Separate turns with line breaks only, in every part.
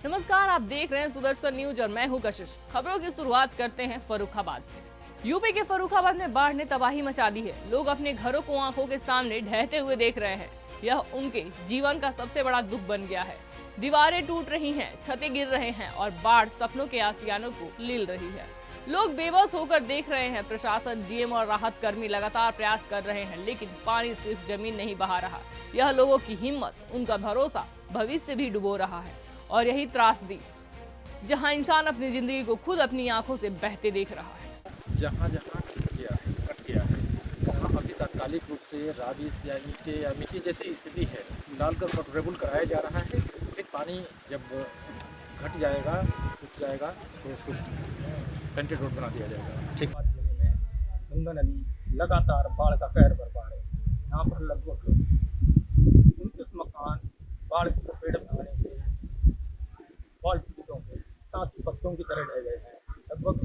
नमस्कार, आप देख रहे हैं सुदर्शन न्यूज और मैं हूं कशिश। खबरों की शुरुआत करते हैं फर्रुखाबाद से। यूपी के फर्रुखाबाद में बाढ़ ने तबाही मचा दी है। लोग अपने घरों को आंखों के सामने ढहते हुए देख रहे हैं। यह उनके जीवन का सबसे बड़ा दुख बन गया है। दीवारें टूट रही हैं, छतें गिर रहे हैं और बाढ़ सपनों के आसियानों को लील रही है। लोग बेबस होकर देख रहे हैं। प्रशासन, डीएम और राहत कर्मी लगातार प्रयास कर रहे हैं, लेकिन पानी सिर्फ जमीन नहीं बहा रहा। यह लोगों की हिम्मत, उनका भरोसा भविष्य भी डुबो रहा है। और यही त्रासदी, जहां इंसान अपनी जिंदगी को खुद अपनी आंखों से बहते देख रहा है।
जहाँ जहाँ कट गया है वहाँ अभी तात्कालिक रूप से राबिस या ईंटें या मिट्टी जैसी स्थिति है, डालकर कंट्रोलेबल कराया जा रहा है। फिर पानी जब घट जाएगा, सूख जाएगा, तो उसको पेंटेड रोड बना दिया जाएगा। ठीक, जिले में गंगा नदी लगातार बाढ़ का कहर बरपा है। यहाँ पर लगभग 29 मकान बाढ़ की चपेट में आने से बाढ़ पीड़ितों के तांती पत्तों की तरह ढह गए हैं। लगभग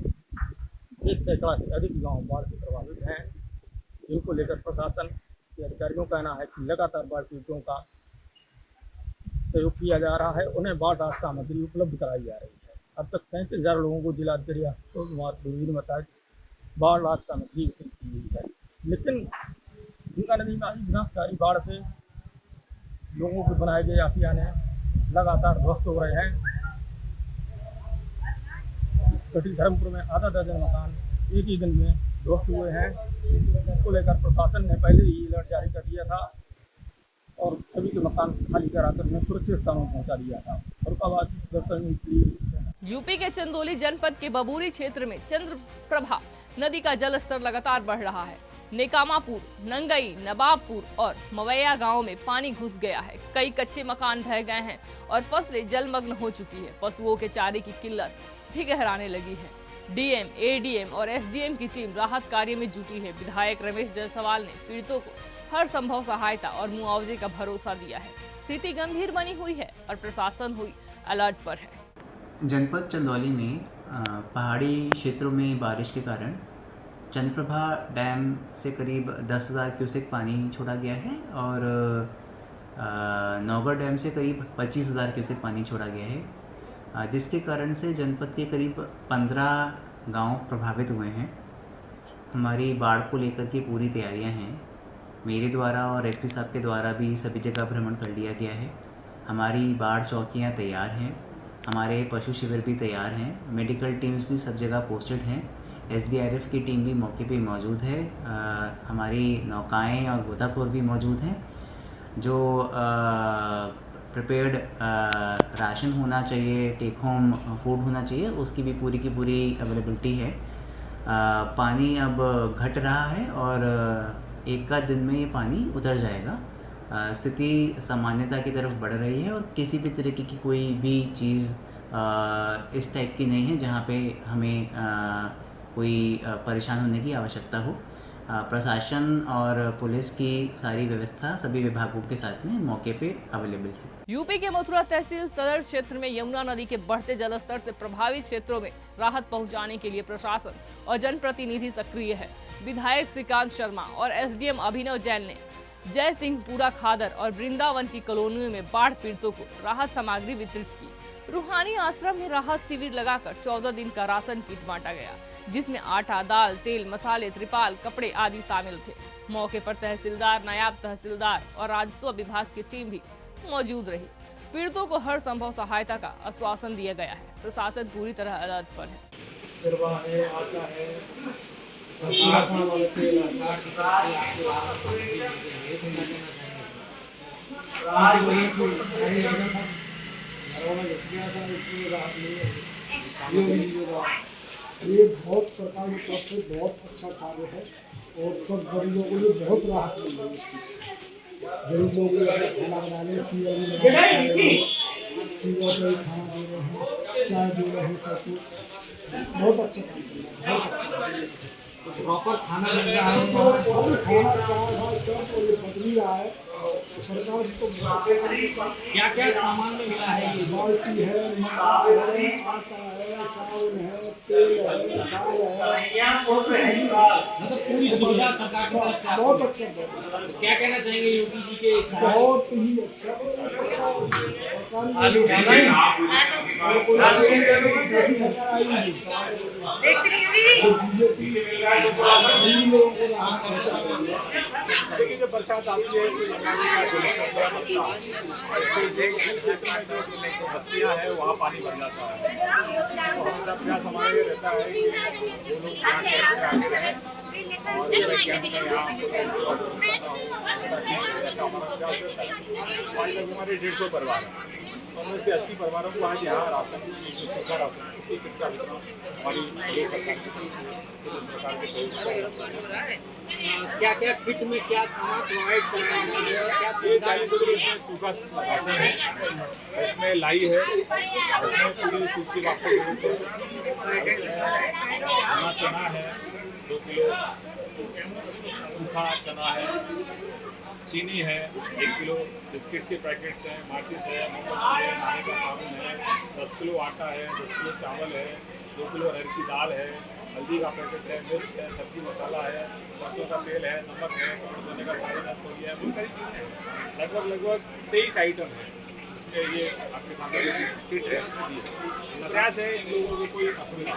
1 सैकड़ा से अधिक गांव बाढ़ से प्रभावित हैं, जिनको लेकर प्रशासन के अधिकारियों का कहना है कि लगातार बाढ़ पीड़ितों का सहयोग किया जा रहा है। उन्हें बाढ़ राहत सामग्री उपलब्ध कराई जा रही है। अब तक 37,000 लोगों को जिलाधिकारी आशुतोष कुमार द्विवेदी ने बताया बाढ़ राहत सामग्री वितरित की गई है। लेकिन गंगा नदी में आई विनाशकारी बाढ़ से लोगों के बनाए गए आशियाने लगातार ध्वस्त हो रहे हैं। कटी धर्मपुर में आधा दर्जन मकान एक ही दिन में ध्वस्त हुए हैं। इसको लेकर प्रशासन ने पहले ही अलर्ट जारी कर दिया था और सभी के मकान खाली कराकर उन्हें सुरक्षित स्थानों में पहुंचा दिया था।
यूपी के चंदौली जनपद के बबूरी क्षेत्र में चंद्रप्रभा नदी का जलस्तर लगातार बढ़ रहा है। नेकामापुर, नंगई, नवाबपुर और मवैया गांव में पानी घुस गया है। कई कच्चे मकान ढह गए हैं और फसलें जलमग्न हो चुकी है। पशुओं के चारे की किल्लत भी गहराने लगी है। डीएम, एडीएम और एसडीएम की टीम राहत कार्य में जुटी है। विधायक रमेश जायसवाल ने पीड़ितों को हर संभव सहायता और मुआवजे का भरोसा दिया है। स्थिति गंभीर बनी हुई है और प्रशासन हुई अलर्ट पर है।
जनपद चंदौली में पहाड़ी क्षेत्रों में बारिश के कारण चंद्रप्रभा डैम से करीब 10,000 क्यूसेक पानी छोड़ा गया है और नौगढ़ डैम से करीब 25,000 क्यूसेक पानी छोड़ा गया है, जिसके कारण से जनपद के करीब 15 गांव प्रभावित हुए हैं। हमारी बाढ़ को लेकर के पूरी तैयारियां हैं। मेरे द्वारा और एसपी साहब के द्वारा भी सभी जगह भ्रमण कर लिया गया है। हमारी बाढ़ चौकियां तैयार हैं, हमारे पशु शिविर भी तैयार हैं, मेडिकल टीम्स भी सब जगह पोस्टेड हैं, एसडीआरएफ की टीम भी मौके पे मौजूद है, हमारी नौकाएं और गोताखोर भी मौजूद हैं। जो प्रिपेयर्ड राशन होना चाहिए, टेक होम फूड होना चाहिए, उसकी भी पूरी की पूरी अवेलेबिलिटी है। पानी अब घट रहा है और एक का दिन में ये पानी उतर जाएगा। स्थिति सामान्यता की तरफ बढ़ रही है और किसी भी तरीके की कोई भी चीज़ इस टाइप की नहीं है जहाँ पे हमें कोई परेशान होने की आवश्यकता हो। प्रशासन और पुलिस की सारी व्यवस्था सभी विभागों के साथ में मौके पे अवेलेबल है।
यूपी के मथुरा तहसील सदर क्षेत्र में यमुना नदी के बढ़ते जलस्तर से प्रभावित क्षेत्रों में राहत पहुंचाने के लिए प्रशासन और जनप्रतिनिधि सक्रिय है। विधायक श्रीकांत शर्मा और एसडीएम अभिनव जैन ने जय सिंहपुरा खादर और वृंदावन की कॉलोनियों में बाढ़ पीड़ितों को राहत सामग्री वितरित की। रूहानी आश्रम में राहत शिविर लगाकर 14 दिन का राशन किट बांटा गया, जिसमें आटा, दाल, तेल, मसाले, त्रिपाल, कपड़े आदि शामिल थे। मौके पर तहसीलदार, नायब तहसीलदार और राजस्व विभाग की टीम भी मौजूद रही। पीड़ितों को हर संभव सहायता का आश्वासन दिया गया है। प्रशासन पूरी तरह अलर्ट पर है।
ये बहुत सरकार की तरफ से बहुत अच्छा कार्य है और सब गरीबों को भी बहुत राहत मिल रही है इस चीज़ से। गरीब लोगों को खाना बनाने सीवर में सीवर पर खाना दे रहे हैं, चाय दे रहे हैं, सब कुछ बहुत अच्छा काम कर रहे हैं, बहुत अच्छा। प्रॉपर खाना मिल रहा है, खाना चाय भात सब और ये बदली रहा है। तो सरकार को
क्या क्या सामान में मिला है? ये
बाल्टी है, मकान है, आटा है, चावल है, तेल है, दाल है,
मतलब पूरी सुविधा सरकार की तरफ से
बहुत अच्छा।
क्या कहना चाहेंगे योगी जी के इस
बहुत ही अच्छा। ऐसी सरकार आई नहीं तो बीजेपी गरीब लोगों को राहत पहुंचा।
देखिए जब बरसात आती है तो यमुना नदी का जलस्तर बढ़ता है, इससे एक क्षेत्र में जो बस्तियां हैं वहाँ पानी भर जाता है। तो हमेशा प्रयास हमारा ये रहता है कि जो लोग यहाँ कैंप में आगे रहें और कैंप में यहाँ हमारा प्रयास रहता है। आज तक हमारे 150 परिवार हैं, उनमें से 80 परिवारों को आज यहाँ राशन जो सूखा राशन उसकी कितना हमारी प्रदेश सरकार के सहयोग से
क्या क्या किट में क्या सामान प्रोवाइड कराया गया है, क्या
ये 40 किलो इसमें सूखा राशन है, इसमें लाई है, इसमें पूरी सूखी वापस चना है 2 किलो, सूखा चना है, चीनी है 1 किलो, बिस्किट के पैकेट्स हैं, माचिस है, मोमबत्ती है, नहाने का साबुन है, 10 किलो आटा है, 10 किलो चावल है, 2 किलो अरहर की दाल है, हल्दी का पैकेट है, मिर्च है, सब्जी मसाला है, सरसों का तेल है, नमक है, कपड़े धोने का साबुन है, बहुत सारी चीज़ें हैं। लगभग 23 आइटम है इसमें। ये आपके सामने जो किट है प्रयास है इन लोगों को कोई असुविधा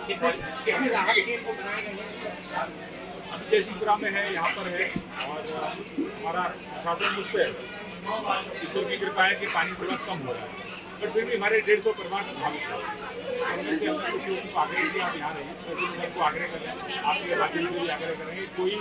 कितने राहत केंद्र बनाए गए हैं?
अभी जयसिंहपुरा में है, यहाँ पर है, और हमारा प्रशासन मुझ पर ईश्वर की कृपा है कि पानी थोड़ा कम हो रहा है, बट फिर भी हमारे 150 परिवार प्रभावित है। उनमें से हमने कुछ लोगों को आग्रह किया, आप यहाँ रहिए, प्रेसिडेंट साहब को आग्रह करें, आपके माध्यम से भी आग्रह करेंगे कोई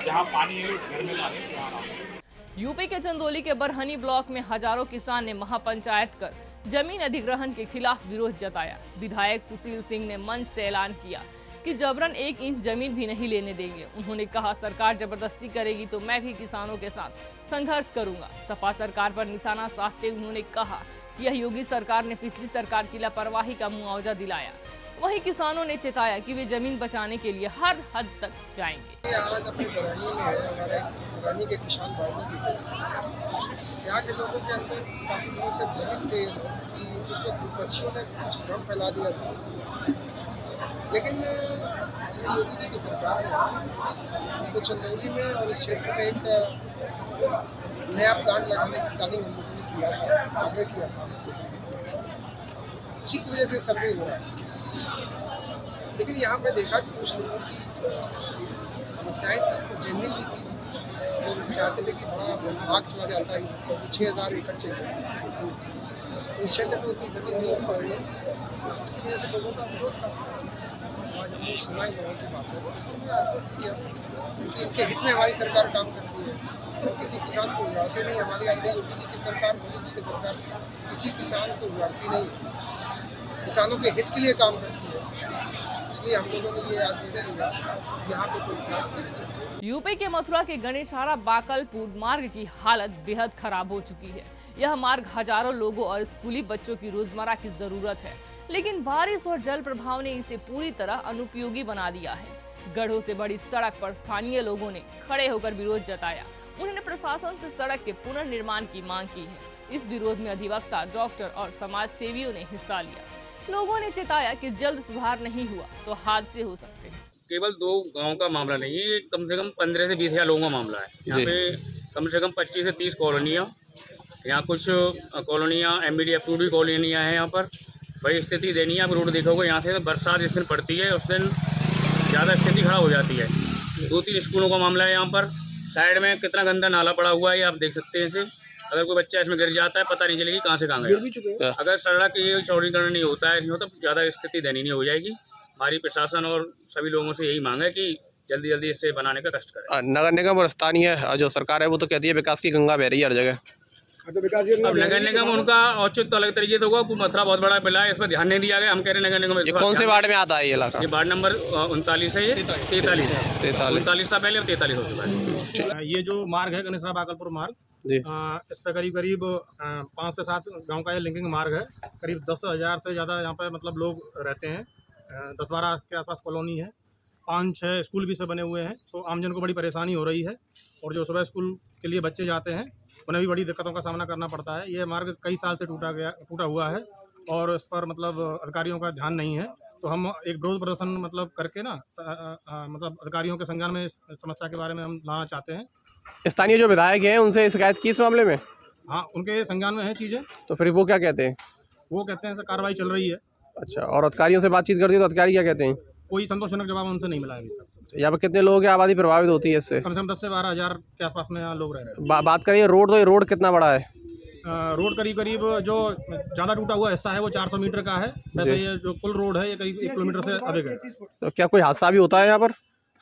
जहाँ पानी है उस घर में ना रहे, वहाँ ना रहे।
यूपी के चंदौली के बरहनी ब्लॉक में हजारों किसान ने महापंचायत कर जमीन अधिग्रहण के खिलाफ विरोध जताया। विधायक सुशील सिंह ने मंच से ऐलान किया कि जबरन 1 इंच जमीन भी नहीं लेने देंगे। उन्होंने कहा, सरकार जबरदस्ती करेगी तो मैं भी किसानों के साथ संघर्ष करूंगा। सपा सरकार पर निशाना साधते उन्होंने कहा कि यह योगी सरकार ने पिछली सरकार की लापरवाही का मुआवजा दिलाया। वहीं किसानों ने चेताया कि वे जमीन बचाने के लिए हर हद तक जाएंगे।
आज अपनी बरहनी में है, हमारे बरहनी के किसान भाई भी यहाँ के लोगों के अंदर काफ़ी दिनों से भ्रमित थे कि उसको विपक्षियों ने कुछ भ्रम फैला दिया था, लेकिन अपनी योगी जी की सरकार ने तो चंदौली में और इस क्षेत्र में एक नया प्लांट लगाने की प्लानिंग हम लोगों ने किया था, आग्रह किया था। उसी की वजह से सर्वे हो रहा है, लेकिन यहाँ पे देखा कि कुछ लोगों की समस्याएं थी, तो जेन्युइन भी थी। लोग चाहते थे कि बड़ा भाग चला जाता है, इसका 6000 एकड़ चाहिए, इस क्षेत्र में उतनी जमीन नहीं हो पा रही है, इसकी वजह से लोगों का विरोध था। आज हमने सुना ही लोगों की बात है, आश्वस्त किया क्योंकि इनके हित में हमारी सरकार काम करती है और किसी किसान को उजाड़ते नहीं। हमारी आई योगी जी की सरकार, मोदी जी की सरकार किसी किसान को उजाड़ती नहीं, किसानों के हित के लिए काम करती है। इसलिए हम लोगों ने ये आज निर्णय लिया यहाँ पे कोई
यूपी के मथुरा के गणेशारा बाकलपुर मार्ग की हालत बेहद खराब हो चुकी है। यह मार्ग हजारों लोगों और स्कूली बच्चों की रोजमर्रा की जरूरत है, लेकिन बारिश और जल प्रभाव ने इसे पूरी तरह अनुपयोगी बना दिया है। गढ़ों से बड़ी सड़क पर स्थानीय लोगों ने खड़े होकर विरोध जताया। उन्होंने प्रशासन से सड़क के पुनर्निर्माण की मांग की है। इस विरोध में अधिवक्ता, डॉक्टर और समाज सेवियों ने हिस्सा लिया। लोगों ने चेताया कि जल्द सुधार नहीं हुआ तो हादसे हो सकते हैं।
केवल 2 गांव का मामला नहीं है, ये कम से कम 15 से 20 हज़ार लोगों का मामला है। यहाँ पे कम से कम 25 से 30 कॉलोनियाँ, यहाँ कुछ कॉलोनियाँ MBD अप्रूव्ड कॉलोनियाँ हैं। यहाँ पर बड़ी स्थिति दयनीय है। आप रोड देखोगे, यहाँ से बरसात जिस दिन पड़ती है उस दिन ज़्यादा स्थिति खराब हो जाती है। 2-3 स्कूलों का मामला है। यहाँ पर साइड में कितना गंदा नाला पड़ा हुआ है, आप देख सकते हैं। इसे अगर कोई बच्चा इसमें गिर जाता है, पता नहीं चलेगी कहाँ से कहाँ गया। अगर सड़क ये चौड़ीकरण नहीं होता है तो ज़्यादा स्थिति दयनीय हो जाएगी। हमारी प्रशासन और सभी लोगों से यही मांग है कि जल्दी जल्दी इसे बनाने का कष्ट करें।
नगर निगम और स्थानीय जो सरकार है वो तो कहती है विकास की गंगा बह रही है हर जगह।
अब नगर निगम उनका औचित्य तो अलग तरीके से होगा। मथुरा बहुत बड़ा पिला है, इस पर ध्यान नहीं दिया गया। हम कह रहे नगर निगम
कौन से वार्ड में आता है ये इलाका?
ये वार्ड नंबर 39 है। ये 43 था पहले, अब 43 हो चुका है।
ये जो मार्ग है गणेशरा बाकलपुर मार्ग, इस पर करीब 5 से 7 गांव का ये लिंकिंग मार्ग है। करीब 10,000 से ज़्यादा यहाँ पर मतलब लोग रहते हैं। 10-12 के आसपास कॉलोनी है। 5-6 स्कूल भी से बने हुए हैं। तो आमजन को बड़ी परेशानी हो रही है और जो सुबह स्कूल के लिए बच्चे जाते हैं उन्हें भी बड़ी दिक्कतों का सामना करना पड़ता है। ये मार्ग कई साल से टूटा हुआ है और इस पर मतलब अधिकारियों का ध्यान नहीं है। तो हम एक विरोध प्रदर्शन मतलब करके ना मतलब अधिकारियों के संज्ञान में इस समस्या के बारे में हम लाना चाहते हैं।
स्थानीय जो विधायक हैं उनसे शिकायत की इस मामले में?
हाँ, उनके संज्ञान में है चीज़ें।
तो फिर वो क्या कहते हैं?
वो कहते हैं सर कार्रवाई चल रही है।
अच्छा, और अधिकारियों से बातचीत करती है तो अधिकारी क्या कहते हैं?
कोई संतोषजनक जवाब उनसे नहीं मिला है अभी तक।
यहाँ पर कितने लोगों की आबादी प्रभावित होती है इससे?
कम से कम 10 से 12 हज़ार के आसपास में यहाँ लोग रह रहे हैं।
बात करिए रोड, तो ये रोड कितना बड़ा है?
रोड करीब जो ज़्यादा टूटा हुआ हिस्सा है वो 400 मीटर का है। वैसे ये जो कुल रोड है ये करीब 1 किलोमीटर से अधिक है।
तो क्या कोई हादसा भी होता है यहाँ पर?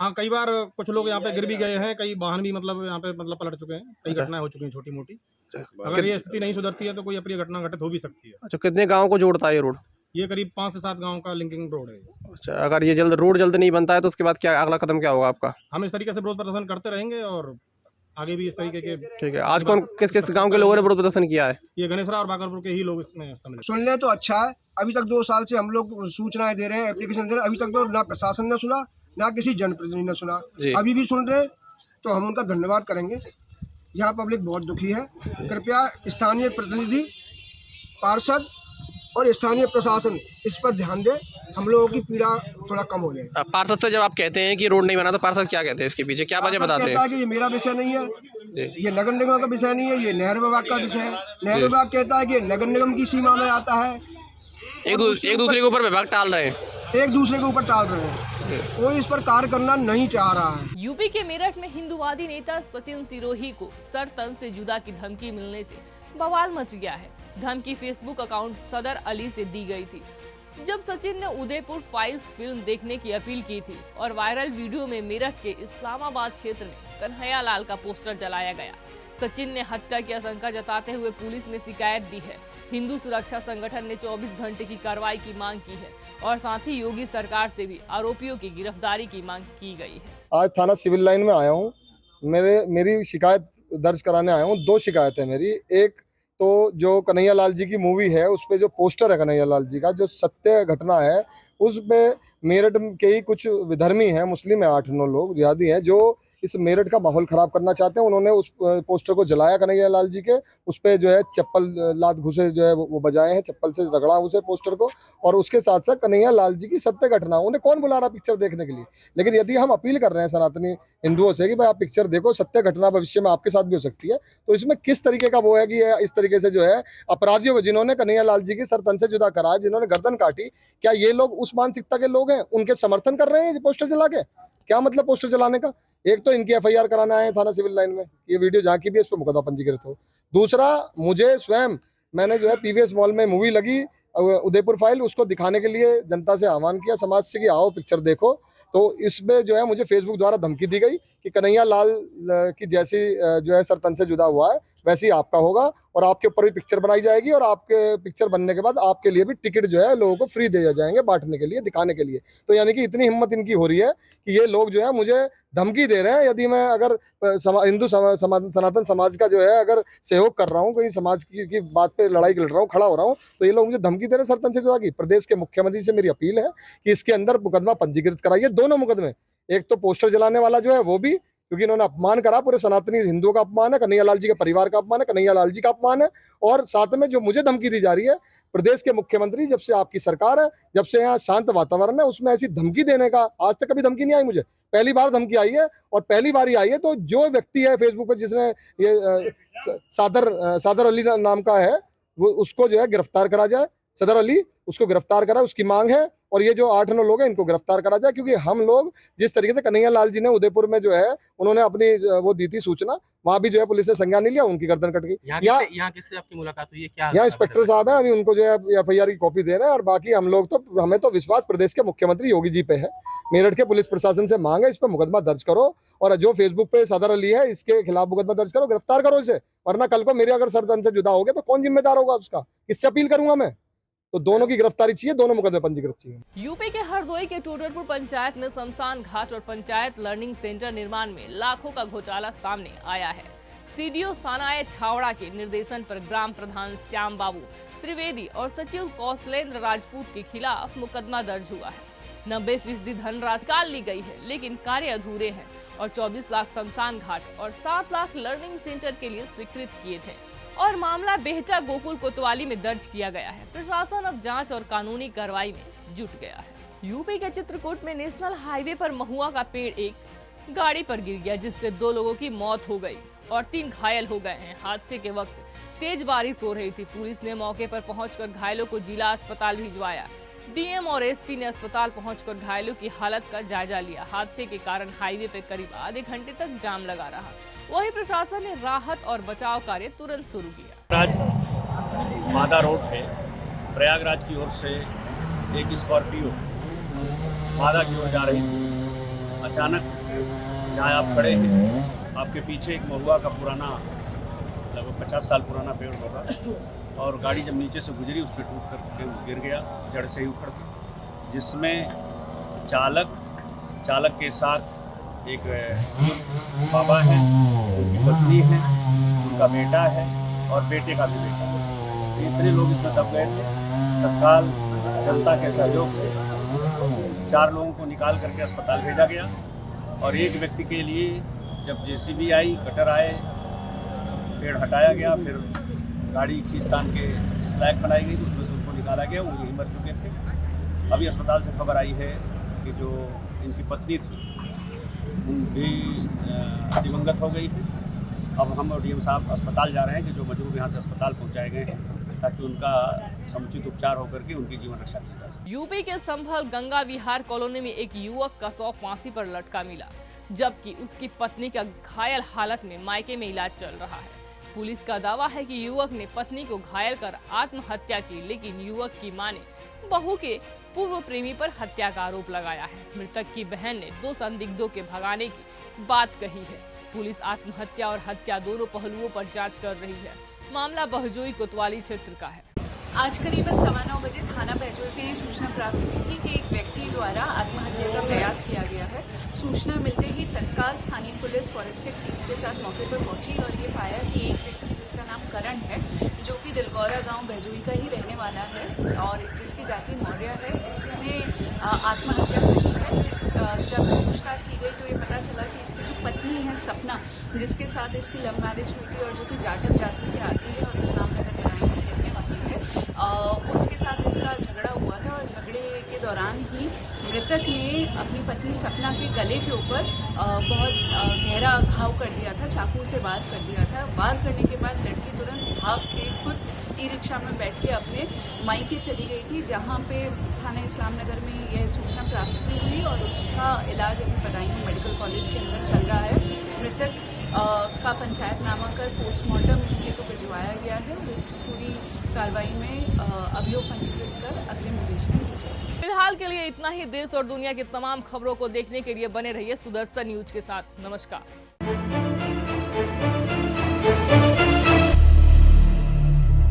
हाँ, कई बार कुछ लोग यहाँ पे गिर भी गए हैं, कई वाहन भी मतलब यहाँ पे मतलब पलट चुके हैं, कई घटनाएं हो चुकी हैं छोटी मोटी। अगर ये स्थिति नहीं सुधरती है तो कोई अप्रिय घटना घटित हो भी सकती है।
अच्छा, कितने गाँव को जोड़ता है ये रोड?
ये करीब 5 से 7 गाँव का लिंकिंग रोड है।
अच्छा, अगर ये रोड जल्द नहीं बनता है तो उसके बाद क्या अगला कदम क्या होगा आपका?
हम इस तरीके से विरोध प्रदर्शन करते रहेंगे और आगे भी इस तरीके के।
ठीक है, आज कौन किस किस गांव के लोगों ने विरोध प्रदर्शन किया है?
ये गणेशरा और बागरपुर के ही लोग इसमें सम्मिलित।
सुन ले तो अच्छा है। अभी तक 2 साल से हम लोग सूचनाएं दे रहे हैं, एप्लीकेशन दे रहे हैं, अभी तक तो ना प्रशासन ने सुना ना किसी जनप्रतिनिधि ने सुना। अभी भी सुन रहे तो हम उनका धन्यवाद करेंगे। यहाँ पब्लिक बहुत दुखी है। कृपया स्थानीय प्रतिनिधि, पार्षद और स्थानीय प्रशासन इस पर ध्यान दे, हम लोगों की पीड़ा थोड़ा कम हो जाए।
पार्षद से जब आप कहते हैं कि रोड नहीं बना तो पार्षद क्या कहते हैं? इसके पीछे क्या वजह बताते हैं?
कहता है कि ये मेरा विषय नहीं है, ये नगर निगम का विषय नहीं है, ये नहर विभाग का विषय है। नहर विभाग कहता है कि ये नगर निगम की सीमा में आता है।
एक दूसरे के ऊपर विभाग टाल रहे हैं,
एक दूसरे के ऊपर टाल रहे हैं। कोई इस पर कार्य करना नहीं चाह रहा है।
यूपी के मेरठ में हिंदुवादी नेता सचिन सिरोही को सर तन से जुदा की धमकी मिलने से बवाल मच गया है। धमकी फेसबुक अकाउंट सदर अली से दी गई थी। जब सचिन ने उदयपुर फाइल्स फिल्म देखने की अपील की थी और वायरल वीडियो में मेरठ के इस्लामाबाद क्षेत्र में कन्हैया लाल का पोस्टर जलाया गया। सचिन ने हत्या की आशंका जताते हुए पुलिस में शिकायत दी है। हिंदू सुरक्षा संगठन ने 24 घंटे की कार्रवाई की मांग की है और साथ ही योगी सरकार से भी आरोपियों की गिरफ्तारी की मांग की गई है।
आज थाना सिविल लाइन में आया हूँ, मेरी शिकायत दर्ज कराने आया हूँ। 2 शिकायत है मेरी। एक तो जो कन्हैया लाल जी की मूवी है उस पे जो पोस्टर है कन्हैया लाल जी का, जो सत्य घटना है, उस पे मेरठ के ही कुछ विधर्मी हैं, मुस्लिम है 8-9 लोग जिहादी हैं, जो इस मेरठ का माहौल खराब करना चाहते हैं। उन्होंने उस पोस्टर को जलाया कन्हैया लाल जी के, उस पे जो है चप्पल लात घुसे जो है वो बजाए हैं, चप्पल से रगड़ा उसे पोस्टर को, और उसके साथ साथ कन्हैया लाल जी की सत्य घटना। उन्हें कौन बुला रहा पिक्चर देखने के लिए? लेकिन यदि हम अपील कर रहे हैं सनातनी हिंदुओं से कि भाई आप पिक्चर देखो, सत्य घटना भविष्य में आपके साथ भी हो सकती है, तो इसमें किस तरीके का वो है कि इस तरीके से जो है अपराधियों को, जिन्होंने कन्हैया लाल जी की सर तन से जुदा करा, जिन्होंने गर्दन काटी, क्या ये लोग उस मानसिकता के लोग हैं? उनके समर्थन कर रहे हैं ये पोस्टर जला के? क्या मतलब पोस्टर जलाने का? एक तो इनकी FIR कराना है थाना सिविल लाइन में, ये वीडियो जहाँ की भी इस पर मुकदमा पंजीकृत हो। दूसरा, मुझे स्वयं, मैंने जो है PVS मॉल में मूवी लगी उदयपुर फाइल, उसको दिखाने के लिए जनता से आह्वान किया समाज से कि आओ पिक्चर देखो, तो इसमें जो है मुझे फेसबुक द्वारा धमकी दी गई कि कन्हैया लाल की जैसी जो है सर तन से जुदा हुआ है वैसे ही आपका होगा, और आपके ऊपर भी पिक्चर बनाई जाएगी, और आपके पिक्चर बनने के बाद आपके लिए भी टिकट जो है लोगों को फ्री दे जाएंगे बांटने के लिए, दिखाने के लिए। तो यानी कि इतनी हिम्मत इनकी हो रही है कि ये लोग जो है मुझे धमकी दे रहे हैं। यदि मैं अगर हिंदू सनातन समाज का जो है अगर सहयोग कर रहा हूँ, कहीं समाज की बात पे लड़ाई लड़ रहा हूँ, खड़ा हो रहा हूँ, तो ये लोग मुझे धमकी दे रहे हैं सर तन से जुदा की। प्रदेश के मुख्यमंत्री से मेरी अपील है कि इसके अंदर मुकदमा पंजीकृत कराइए, दोनों मुकदमे। एक तो पोस्टर जलाने वाला जो है वो भी, क्योंकि इन्होंने अपमान करा, पूरे सनातनी हिंदुओं का अपमान है, कन्हैया लाल जी के परिवार का अपमान है, कन्हैया लाल जी का अपमान है, और साथ में जो मुझे धमकी दी जा रही है, प्रदेश के मुख्यमंत्री जब से आपकी सरकार है, जब से यहाँ शांत वातावरण है, उसमें ऐसी धमकी देने का आज तक कभी धमकी नहीं आई मुझे। पहली बार धमकी आई है, और पहली बार ही आई है। तो जो व्यक्ति है फेसबुक पर जिसने ये सादर अली नाम का है, वो उसको जो है गिरफ्तार करा जाए। सदर अली, उसको गिरफ्तार करा, उसकी मांग है। और ये जो 8-9 लोग हैं इनको गिरफ्तार करा जाए, क्योंकि हम लोग जिस तरीके से कन्हैया लाल जी ने उदयपुर में जो है उन्होंने अपनी वो दी थी सूचना, वहाँ भी जो है पुलिस ने संज्ञान नहीं लिया, उनकी गर्दन कट गई।
यहाँ किससे आपकी मुलाकात हुई है? क्या
यहाँ इंस्पेक्टर साहब है, अभी उनको जो है FIR की कॉपी दे रहे हैं। और बाकी हम लोग तो, हमें तो विश्वास प्रदेश के मुख्यमंत्री योगी जी पे है। मेरठ के पुलिस प्रशासन से मांग है, इस पर मुकदमा दर्ज करो, और जो फेसबुक पे सदर अली है इसके खिलाफ मुकदमा दर्ज करो, गिरफ्तार करो इसे, वरना कल को मेरे अगर सरदन से जुदा हो गए तो कौन जिम्मेदार होगा उसका? किससे अपील करूंगा मैं? तो दोनों की गिरफ्तारी चाहिए, दोनों मुकदमे पंजीकृत चाहिए।
यूपी के हरदोई के टूटरपुर पंचायत में शमशान घाट और पंचायत लर्निंग सेंटर निर्माण में लाखों का घोटाला सामने आया है। CDO थाना छावड़ा के निर्देशन पर ग्राम प्रधान श्याम बाबू त्रिवेदी और सचिव कौशलेंद्र राजपूत के खिलाफ मुकदमा दर्ज हुआ है। 90% धनराशि निकाल ली गई है, लेकिन कार्य अधूरे हैं और 24 लाख शमशान घाट और 7 लाख लर्निंग सेंटर के लिए स्वीकृत किए थे, और मामला बेहटा गोकुल कोतवाली में दर्ज किया गया है। प्रशासन अब जांच और कानूनी कार्रवाई में जुट गया है। यूपी के चित्रकूट में नेशनल हाईवे पर महुआ का पेड़ एक गाड़ी पर गिर गया, जिससे 2 लोगों की मौत हो गई और 3 घायल हो गए हैं। हादसे के वक्त तेज बारिश हो रही थी। पुलिस ने मौके पर पहुंचकर घायलों को जिला अस्पताल भिजवाया। डीएम और एसपी ने अस्पताल पहुंचकर घायलों की हालत का जायजा लिया। हादसे के कारण हाईवे पे करीब आधे घंटे तक जाम लगा रहा। वहीं प्रशासन ने राहत और बचाव कार्य तुरंत शुरू किया।
मादा रोड है, प्रयागराज की ओर से एक स्कॉर्पियो मादा की ओर जा रही थी। अचानक जहाँ आप खड़े हैं, आपके पीछे एक महुआ का पुराना लगभग 50 साल पुराना पेड़ होगा, और गाड़ी जब नीचे से गुजरी उस पर टूट कर गिर गया, जड़ से ही उखड़ के, जिसमें चालक के साथ एक बाबा है, उनकी पत्नी है, उनका बेटा है और बेटे का भी बेटा है। इतने लोग इसमें दब गए थे। तत्काल जनता के सहयोग से 4 लोगों को निकाल करके अस्पताल भेजा गया, और एक व्यक्ति के लिए जब जेसीबी आई, कटर आए, पेड़ हटाया गया, फिर गाड़ी खींचतान के स्लैग बनाई गई, उसमें से उनको निकाला गया। वो यहीं मर चुके थे। अभी अस्पताल से खबर आई है कि जो इनकी पत्नी थी भी दिवंगत हो गई है। अब हम और डीएम साहब अस्पताल जा रहे हैं कि जो मजरूब यहाँ से अस्पताल पहुँचाए गए हैं, ताकि उनका समुचित उपचार होकर के उनकी जीवन रक्षा की जा सके।
यूपी के संभल गंगा विहार कॉलोनी में एक युवक का शव फांसी पर लटका मिला, जबकि उसकी पत्नी का घायल हालत में मायके में इलाज चल रहा है। पुलिस का दावा है कि युवक ने पत्नी को घायल कर आत्महत्या की, लेकिन युवक की मां ने बहू के पूर्व प्रेमी पर हत्या का आरोप लगाया है। मृतक की बहन ने 2 संदिग्धों के भगाने की बात कही है। पुलिस आत्महत्या और हत्या दोनों पहलुओं पर जांच कर रही है। मामला बहजोई कोतवाली क्षेत्र का है।
आज करीबन 9:15 बजे थाना बहजोई में सूचना प्राप्त हुई थी कि एक व्यक्ति द्वारा आत्महत्या का प्रयास किया गया है। सूचना मिलते ही तत्काल स्थानीय पुलिस फॉरेंसिक टीम के साथ मौके पर पहुंची और ये पाया कि एक व्यक्ति जिसका नाम करण है, जो कि दिलगौरा गांव बहजोई का ही रहने वाला है और जिसकी जाति मौर्य है, इसने आत्महत्या करी है। जब पूछताछ की गई तो ये पता चला कि इसकी जो पत्नी है सपना, जिसके साथ इसकी लव मैरिज हुई थी और जो कि जाटक जाति से आती है और इस्लाम नगर में रहने वाली है, उसके साथ इसका झगड़ा हुआ था और झगड़े के दौरान ही मृतक ने अपनी पत्नी सपना के गले के ऊपर बहुत गहरा घाव कर दिया था, चाकू से वार कर दिया था। वार करने के बाद लड़की तुरंत भाग के खुद ई-रिक्शा में बैठ के अपने मायके चली गई थी, जहां पे थाना इस्लाम नगर में यह सूचना प्राप्त हुई और उसका इलाज अभी बदायूं मेडिकल कॉलेज के अंदर चल रहा है। मृतक का पंचायतनामा कर पोस्टमार्टम हेतु भिजवाया गया है और इस पूरी कार्रवाई में अभियोग पंजीकृत कर अग्रिम विवेचना की जाएगी।
फिलहाल के लिए इतना ही। देश और दुनिया की तमाम खबरों को देखने के लिए बने रहिए सुदर्शन न्यूज के साथ। नमस्कार।